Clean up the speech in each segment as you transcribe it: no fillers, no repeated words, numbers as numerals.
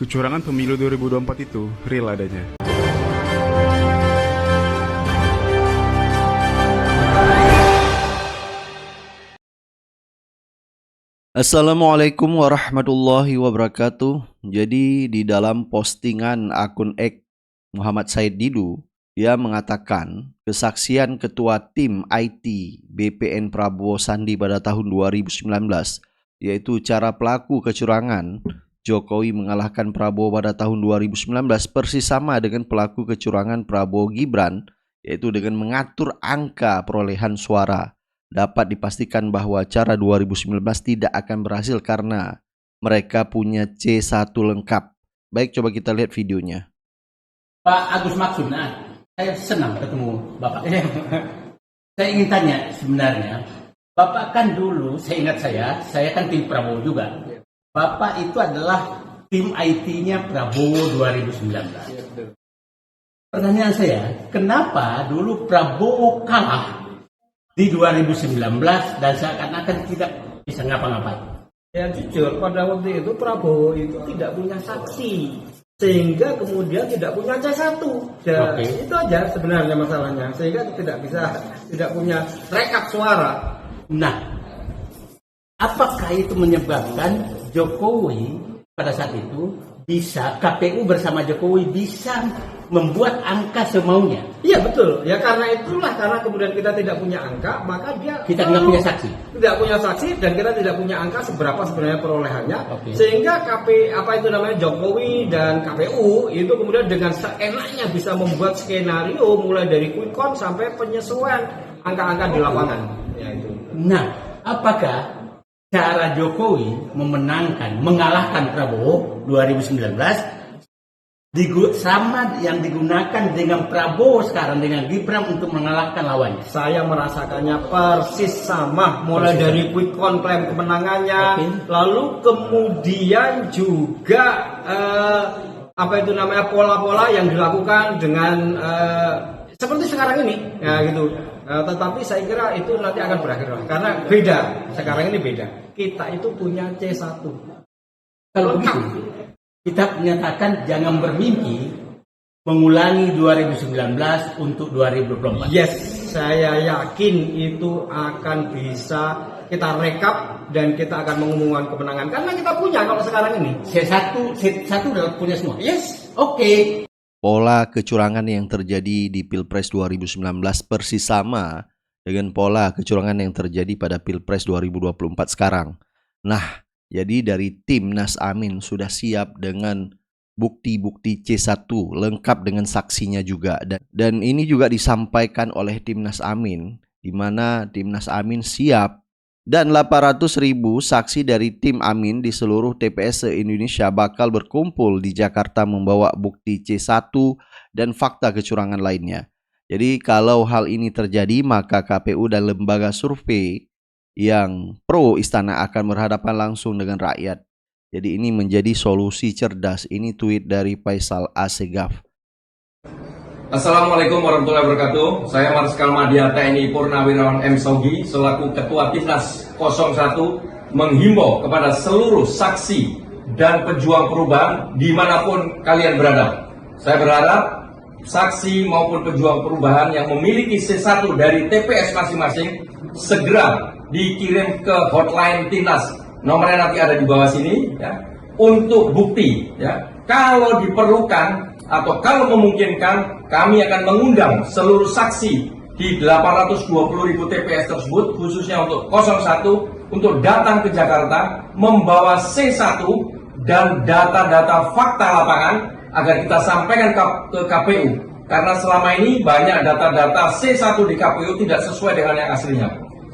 Kecurangan pemilu 2024 itu real adanya. Assalamualaikum warahmatullahi wabarakatuh. Jadi di dalam postingan akun X Muhammad Said Didu, dia mengatakan kesaksian Ketua Tim IT BPN Prabowo Sandi pada tahun 2019, yaitu cara pelaku kecurangan Jokowi mengalahkan Prabowo pada tahun 2019 persis sama dengan pelaku kecurangan Prabowo Gibran, yaitu dengan mengatur angka perolehan suara. Dapat dipastikan bahwa cara 2019 tidak akan berhasil karena mereka punya C1 lengkap. Baik, coba kita lihat videonya. Pak Agus Maksudna, saya senang ketemu Bapak. Saya ingin tanya sebenarnya, Bapak kan dulu, saya ingat saya kan tim Prabowo juga. Bapak itu adalah tim IT-nya Prabowo 2019. Pertanyaan saya, kenapa dulu Prabowo kalah di 2019 dan seakan-akan tidak bisa ngapa-ngapain? Ya jujur, pada waktu itu Prabowo itu tidak punya saksi, sehingga kemudian tidak punya C1. Ya, itu aja sebenarnya masalahnya, sehingga tidak punya rekap suara. Nah, apakah itu menyebabkan Jokowi pada saat itu bisa, KPU bersama Jokowi bisa membuat angka semaunya? Iya betul, ya karena kemudian kita tidak punya angka, maka kita tidak punya saksi. Tidak punya saksi dan kita tidak punya angka seberapa sebenarnya perolehannya, sehingga Jokowi dan KPU itu kemudian dengan seenaknya bisa membuat skenario mulai dari quick count sampai penyesuaian angka-angka di lapangan. Ya, itu. Nah, apakah cara Jokowi mengalahkan Prabowo 2019 sama yang digunakan dengan Prabowo sekarang dengan Gibran untuk mengalahkan lawannya? Saya merasakannya persis sama, mulai dari quick count klaim kemenangannya, lalu kemudian juga pola-pola yang dilakukan dengan seperti sekarang ini, ya gitu. Tetapi saya kira itu nanti akan berakhir karena beda. Sekarang ini beda. Kita itu punya C1. Kalau begitu, kita menyatakan jangan bermimpi mengulangi 2019 untuk 2024. Yes, saya yakin itu akan bisa kita rekap dan kita akan mengumumkan kemenangan karena kita punya kalau sekarang ini. C1 udah punya semua. Yes. Oke. Pola kecurangan yang terjadi di Pilpres 2019 persis sama dengan pola kecurangan yang terjadi pada Pilpres 2024 sekarang. Nah, jadi dari tim Nas Amin sudah siap dengan bukti-bukti C1 lengkap dengan saksinya juga. Dan ini juga disampaikan oleh tim Nas Amin, di mana tim Nas Amin siap dan 800.000 saksi dari tim Amin di seluruh TPS se-Indonesia bakal berkumpul di Jakarta membawa bukti C1 dan fakta kecurangan lainnya. Jadi kalau hal ini terjadi, maka KPU dan lembaga survei yang pro istana akan berhadapan langsung dengan rakyat. Jadi ini menjadi solusi cerdas. Ini tweet dari Faisal Assegaf. Assalamualaikum warahmatullahi wabarakatuh. Saya Marskal Madya TNI Purnawirawan M. Sogi selaku Ketua Timnas 01 menghimbau kepada seluruh saksi dan pejuang perubahan dimanapun kalian berada. Saya berharap saksi maupun pejuang perubahan yang memiliki C1 dari TPS masing-masing segera dikirim ke hotline Timnas. Nomornya nanti ada di bawah sini ya, untuk bukti ya. Kalau diperlukan atau kalau memungkinkan, kami akan mengundang seluruh saksi di 820.000 TPS tersebut, khususnya untuk 01, untuk datang ke Jakarta, membawa C1 dan data-data fakta lapangan agar kita sampaikan ke KPU. Karena selama ini banyak data-data C1 di KPU tidak sesuai dengan yang aslinya.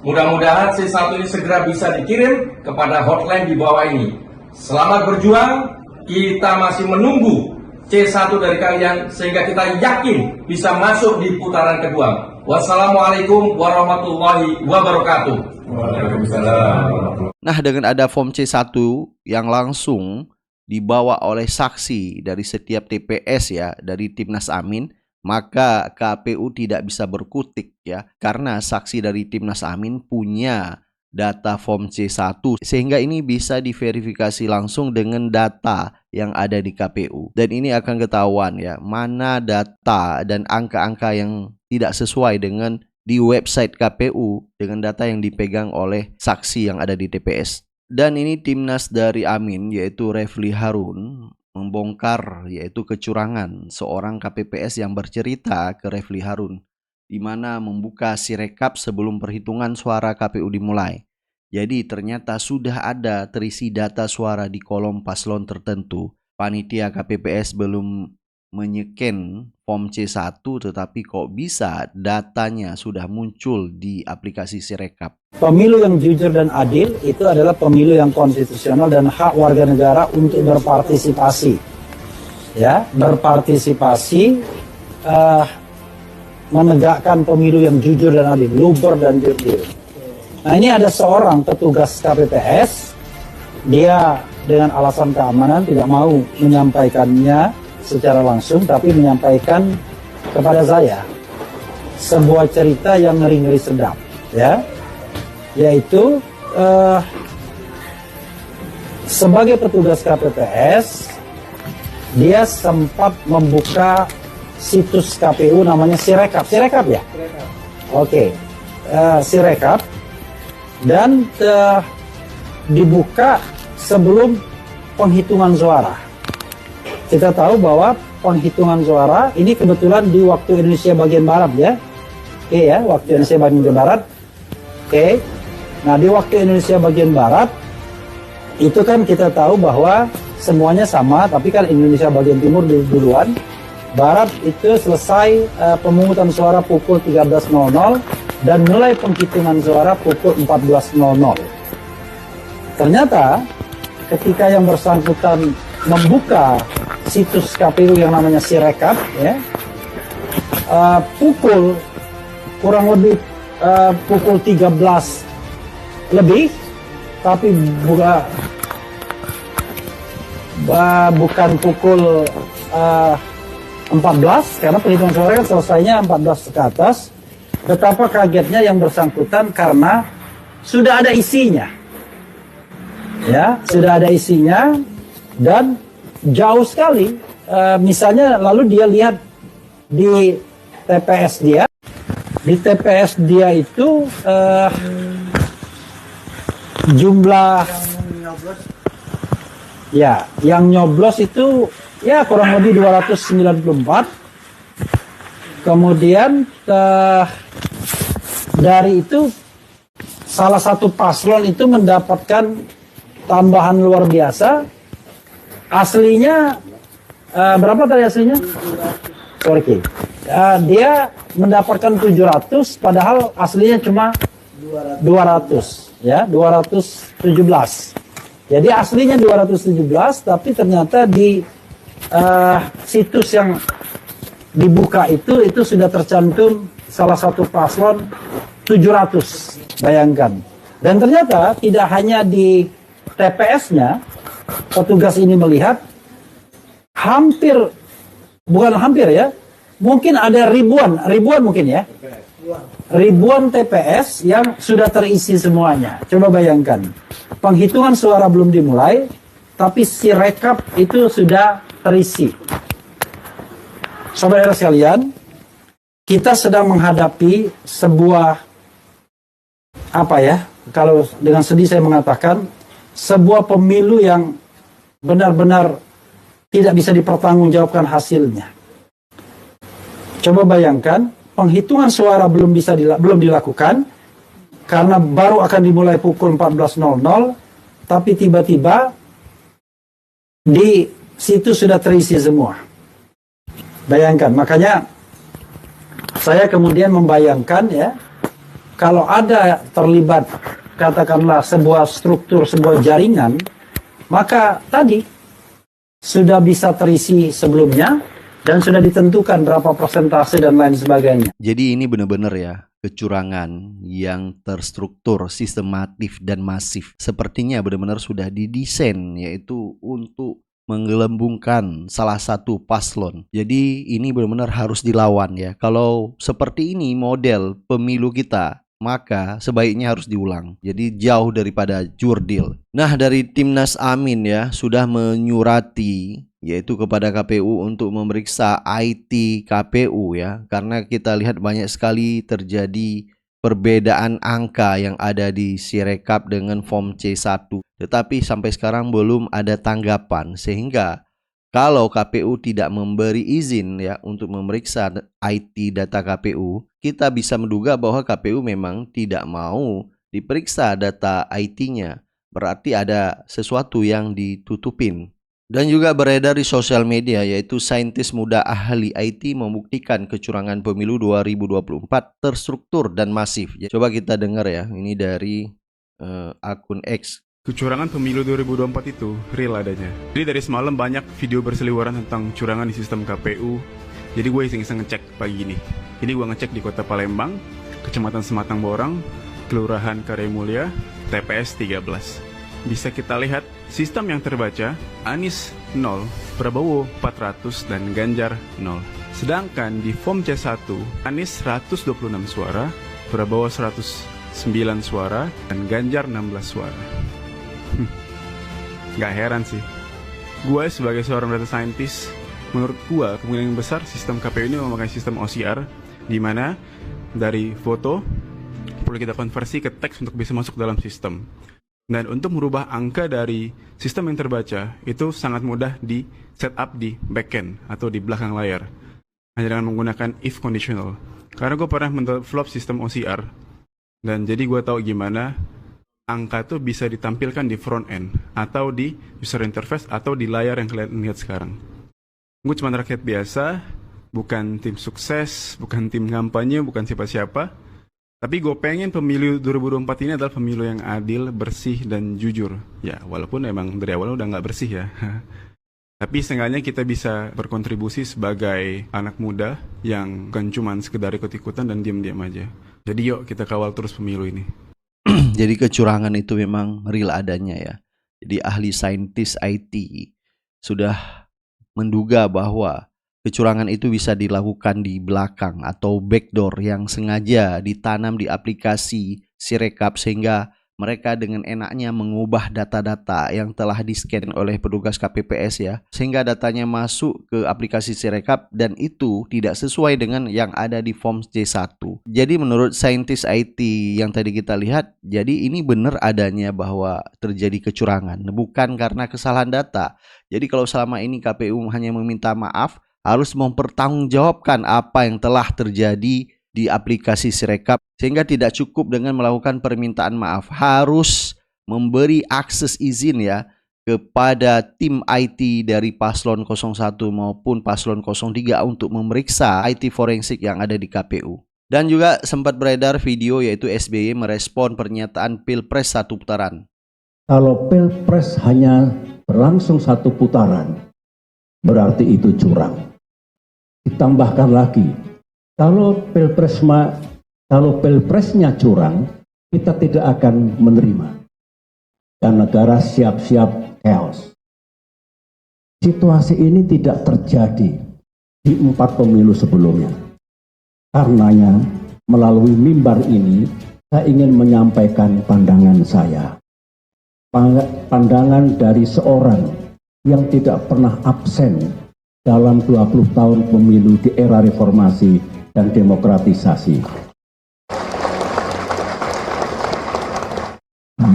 Mudah-mudahan C1 ini segera bisa dikirim kepada hotline di bawah ini. Selamat berjuang, kita masih menunggu C1 dari kalian sehingga kita yakin bisa masuk di putaran kedua. Wassalamualaikum warahmatullahi wabarakatuh. Waalaikumsalam. Nah, dengan ada form C1 yang langsung dibawa oleh saksi dari setiap TPS ya, dari Timnas Amin, maka KPU tidak bisa berkutik ya, karena saksi dari Timnas Amin punya data form C1 sehingga ini bisa diverifikasi langsung dengan data yang ada di KPU. Dan ini akan ketahuan ya, mana data dan angka-angka yang tidak sesuai dengan di website KPU dengan data yang dipegang oleh saksi yang ada di TPS. Dan ini timnas dari Amin yaitu Refli Harun membongkar yaitu kecurangan seorang KPPS yang bercerita ke Refli Harun di mana membuka sirekap sebelum perhitungan suara KPU dimulai. Jadi ternyata sudah ada terisi data suara di kolom paslon tertentu. Panitia KPPS belum menyeken form C1 tetapi kok bisa datanya sudah muncul di aplikasi sirekap. Pemilu yang jujur dan adil itu adalah pemilu yang konstitusional dan hak warga negara untuk berpartisipasi. Ya, berpartisipasi menegakkan pemilu yang jujur dan adil, luber dan jurdil. Nah, ini ada seorang petugas KPPS, dia dengan alasan keamanan tidak mau menyampaikannya secara langsung, tapi menyampaikan kepada saya sebuah cerita yang ngeri-ngeri sedap, ya, yaitu sebagai petugas KPPS, dia sempat membuka situs KPU namanya Sirekap. Sirekap ya? Oke. Sirekap. Dan dibuka sebelum penghitungan suara. Kita tahu bahwa penghitungan suara ini kebetulan di waktu Indonesia bagian Barat ya. Oke ya, waktu Indonesia bagian Barat. Oke. Nah, di waktu Indonesia bagian Barat itu kan kita tahu bahwa semuanya sama, tapi kan Indonesia bagian Timur duluan. Barat itu selesai pemungutan suara pukul 13.00 dan mulai penghitungan suara pukul 14.00. Ternyata ketika yang bersangkutan membuka situs KPU yang namanya Sirekap, ya, kurang lebih pukul 13 lebih, tapi bukan pukul 14 karena penghitungan suara kan selesainya 14 ke atas. Betapa kagetnya yang bersangkutan karena sudah ada isinya, ya, sudah ada isinya dan jauh sekali. Misalnya lalu dia lihat di TPS dia, itu jumlah ya yang nyoblos itu ya kurang lebih 294. Kemudian dari itu salah satu paslon itu mendapatkan tambahan luar biasa. Aslinya berapa tadi aslinya? Sorry. Dia mendapatkan 700 padahal aslinya cuma 200 ya, 217. Jadi aslinya 217 tapi ternyata di situs yang dibuka itu sudah tercantum salah satu paslon 700, bayangkan. Dan ternyata tidak hanya di TPS-nya petugas ini melihat, bukan hampir ya, mungkin ada ribuan mungkin ya, ribuan TPS yang sudah terisi semuanya. Coba bayangkan, penghitungan suara belum dimulai tapi Sirekap itu sudah terisi. Saudara sekalian, kita sedang menghadapi sebuah kalau dengan sedih saya mengatakan sebuah pemilu yang benar-benar tidak bisa dipertanggungjawabkan hasilnya. Coba bayangkan, penghitungan suara belum dilakukan karena baru akan dimulai pukul 14.00, tapi tiba-tiba di situ sudah terisi semua. Bayangkan, makanya saya kemudian membayangkan ya, kalau ada terlibat katakanlah sebuah struktur, sebuah jaringan, maka tadi sudah bisa terisi sebelumnya dan sudah ditentukan berapa persentase dan lain sebagainya. Jadi ini benar-benar ya kecurangan yang terstruktur, sistematif dan masif. Sepertinya benar-benar sudah didesain yaitu untuk menggelembungkan salah satu paslon. Jadi ini benar-benar harus dilawan ya. Kalau seperti ini model pemilu kita maka sebaiknya harus diulang. Jadi jauh daripada jurdil. Nah, dari Timnas Amin ya sudah menyurati yaitu kepada KPU untuk memeriksa IT KPU ya, karena kita lihat banyak sekali terjadi perbedaan angka yang ada di Sirekap dengan form C1. Tetapi sampai sekarang belum ada tanggapan, sehingga kalau KPU tidak memberi izin ya untuk memeriksa IT data KPU, kita bisa menduga bahwa KPU memang tidak mau diperiksa data IT-nya. Berarti ada sesuatu yang ditutupin. Dan juga beredar di sosial media yaitu saintis muda ahli IT membuktikan kecurangan pemilu 2024 terstruktur dan masif. Coba kita dengar ya, ini dari akun X. Kecurangan pemilu 2024 itu real adanya. Jadi dari semalam banyak video berseliweran tentang curangan di sistem KPU. Jadi gue iseng-iseng ngecek pagi ini. Ini gue ngecek di kota Palembang, Kecamatan Sematang Borang, Kelurahan Karyamulia, TPS 13. Bisa kita lihat sistem yang terbaca, Anies 0, Prabowo 400 dan Ganjar 0. Sedangkan di form C1, Anies 126 suara, Prabowo 109 suara, dan Ganjar 16 suara. Gak heran sih. Gue sebagai seorang data scientist, menurut gue kemungkinan besar sistem KPU ini memakai sistem OCR, di mana dari foto perlu kita konversi ke teks untuk bisa masuk dalam sistem. Dan untuk merubah angka dari sistem yang terbaca itu sangat mudah di setup di backend atau di belakang layar, hanya dengan menggunakan if conditional. Karena gue pernah mendevelop sistem OCR, dan jadi gue tahu gimana angka itu bisa ditampilkan di front end atau di user interface atau di layar yang kalian lihat sekarang. Gue cuma rakyat biasa, bukan tim sukses, bukan tim kampanye, bukan siapa-siapa. Tapi gue pengen pemilu 2024 ini adalah pemilu yang adil, bersih, dan jujur. Ya, walaupun emang dari awal udah nggak bersih ya. Tapi seenggaknya kita bisa berkontribusi sebagai anak muda yang bukan cuma sekedar ikut-ikutan dan diam-diam aja. Jadi yuk kita kawal terus pemilu ini. Jadi kecurangan itu memang real adanya ya. Jadi ahli saintis IT sudah menduga bahwa kecurangan itu bisa dilakukan di belakang atau backdoor yang sengaja ditanam di aplikasi Sirekap sehingga mereka dengan enaknya mengubah data-data yang telah di-scan oleh petugas KPPS ya, sehingga datanya masuk ke aplikasi Sirekap dan itu tidak sesuai dengan yang ada di form C1. Jadi menurut saintis IT yang tadi kita lihat, jadi ini benar adanya bahwa terjadi kecurangan, bukan karena kesalahan data. Jadi kalau selama ini KPU hanya meminta maaf, harus mempertanggungjawabkan apa yang telah terjadi di aplikasi Sirekap, sehingga tidak cukup dengan melakukan permintaan maaf, harus memberi akses izin ya kepada tim IT dari paslon 01 maupun paslon 03 untuk memeriksa IT forensik yang ada di KPU. Dan juga sempat beredar video yaitu SBY merespon pernyataan Pilpres satu putaran. Kalau Pilpres hanya berlangsung satu putaran, berarti itu curang. Ditambahkan lagi, kalau Pilpresnya curang, kita tidak akan menerima. Dan negara siap-siap chaos. Situasi ini tidak terjadi di 4 pemilu sebelumnya. Karenanya, melalui mimbar ini, saya ingin menyampaikan pandangan saya. Pandangan dari seorang yang tidak pernah absen dalam 20 tahun pemilu di era reformasi dan demokratisasi.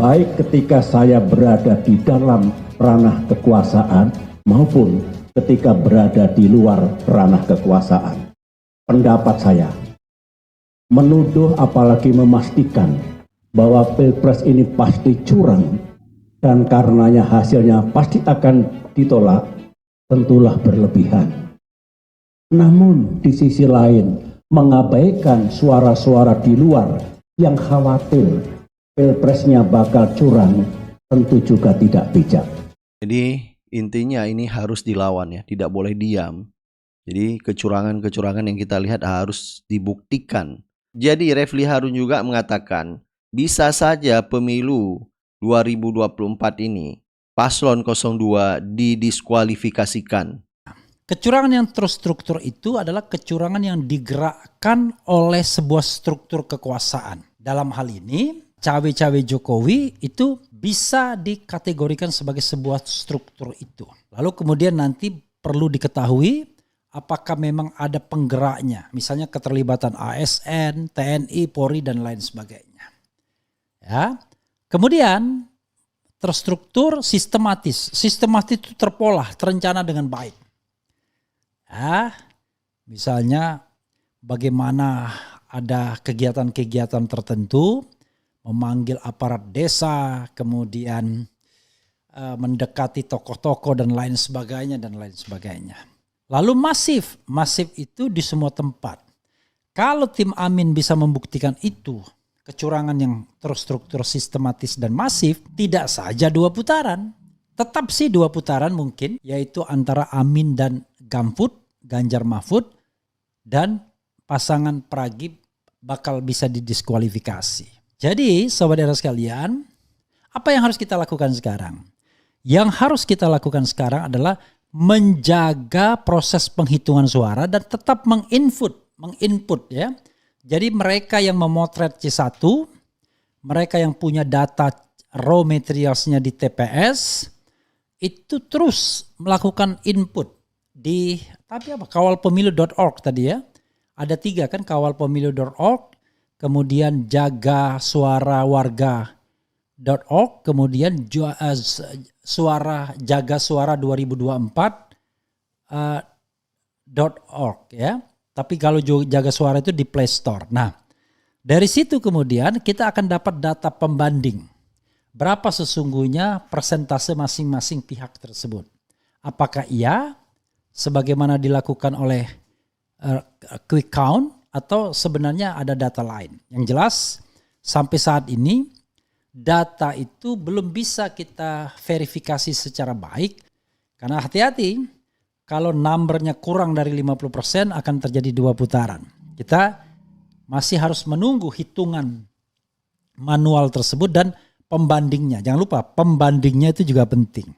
Baik ketika saya berada di dalam ranah kekuasaan maupun ketika berada di luar ranah kekuasaan. Pendapat saya, menuduh apalagi memastikan bahwa Pilpres ini pasti curang dan karenanya hasilnya pasti akan ditolak, tentulah berlebihan. Namun di sisi lain, mengabaikan suara-suara di luar yang khawatir Pilpresnya bakal curang, tentu juga tidak bijak. Jadi intinya ini harus dilawan ya, tidak boleh diam. Jadi kecurangan-kecurangan yang kita lihat harus dibuktikan. Jadi Refli Harun juga mengatakan, bisa saja pemilu 2024 ini paslon 02 didiskualifikasikan. Kecurangan yang terstruktur itu adalah kecurangan yang digerakkan oleh sebuah struktur kekuasaan. Dalam hal ini, cawe-cawe Jokowi itu bisa dikategorikan sebagai sebuah struktur itu. Lalu kemudian nanti perlu diketahui apakah memang ada penggeraknya. Misalnya keterlibatan ASN, TNI, Polri, dan lain sebagainya. Ya. Kemudian terstruktur sistematis. Sistematis itu terpola, terencana dengan baik. Ya. Misalnya bagaimana ada kegiatan-kegiatan tertentu, memanggil aparat desa, kemudian mendekati tokoh-tokoh dan lain sebagainya dan lain sebagainya. Lalu masif itu di semua tempat. Kalau tim Amin bisa membuktikan itu, kecurangan yang terstruktur, sistematis dan masif, tidak saja 2 putaran. Tetap sih 2 putaran mungkin, yaitu antara Amin dan Ganjar Mahfud, dan pasangan Pragib bakal bisa didiskualifikasi. Jadi saudara sekalian, apa yang harus kita lakukan sekarang? Yang harus kita lakukan sekarang adalah menjaga proses penghitungan suara dan tetap menginput ya. Jadi mereka yang memotret C1, mereka yang punya data raw materialsnya di TPS, itu terus melakukan input di kawalpemilu.org tadi ya. Ada 3 kan, kawalpemilu.org, kemudian jagasuarawarga.org, kemudian jagasuara 2024.org ya. Tapi kalau Jaga Suara itu di Play Store. Nah, dari situ kemudian kita akan dapat data pembanding. Berapa sesungguhnya persentase masing-masing pihak tersebut. Apakah iya sebagaimana dilakukan oleh quick count atau sebenarnya ada data lain. Yang jelas sampai saat ini data itu belum bisa kita verifikasi secara baik. Karena hati-hati, kalau numbernya kurang dari 50% akan terjadi 2 putaran. Kita masih harus menunggu hitungan manual tersebut dan pembandingnya. Jangan lupa pembandingnya itu juga penting.